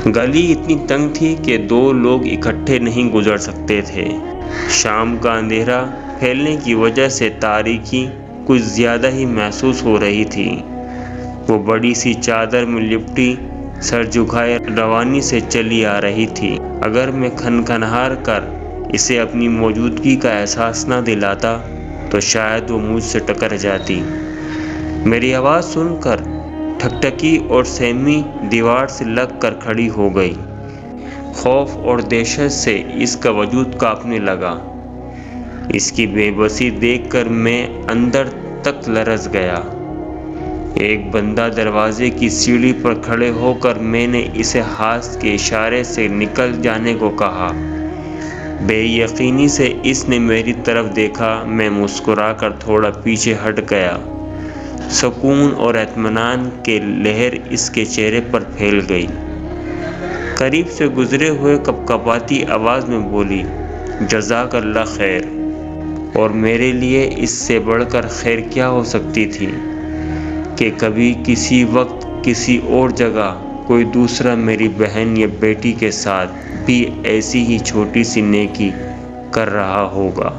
گلی اتنی تنگ تھی کہ 2 لوگ اکٹھے نہیں گزر سکتے تھے۔ شام کا اندھیرا پھیلنے کی وجہ سے تاریکی کچھ زیادہ ہی محسوس ہو رہی تھی۔ وہ بڑی سی چادر میں لپٹی سر جھکائے روانی سے چلی آ رہی تھی۔ اگر میں کھنکھنار کر اسے اپنی موجودگی کا احساس نہ دلاتا تو شاید وہ مجھ سے ٹکر جاتی۔ میری آواز سن کر ٹھکٹکی اور سیمی دیوار سے لگ کر کھڑی ہو گئی۔ خوف اور دہشت سے اس کا وجود کانپنے لگا۔ اس کی بے بسی دیکھ کر میں اندر تک لرز گیا۔ ایک بندہ دروازے کی سیڑھی پر کھڑے ہو کر میں نے اسے ہاتھ کے اشارے سے نکل جانے کو کہا۔ بے یقینی سے اس نے میری طرف دیکھا۔ میں مسکرا کر تھوڑا پیچھے ہٹ گیا۔ سکون اور اطمینان کی لہر اس کے چہرے پر پھیل گئی۔ قریب سے گزرے ہوئے کپکپاتی آواز میں بولی، جزاک اللہ خیر۔ اور میرے لیے اس سے بڑھ کر خیر کیا ہو سکتی تھی کہ کبھی کسی وقت کسی اور جگہ کوئی دوسرا میری بہن یا بیٹی کے ساتھ بھی ایسی ہی چھوٹی سی نیکی کر رہا ہوگا۔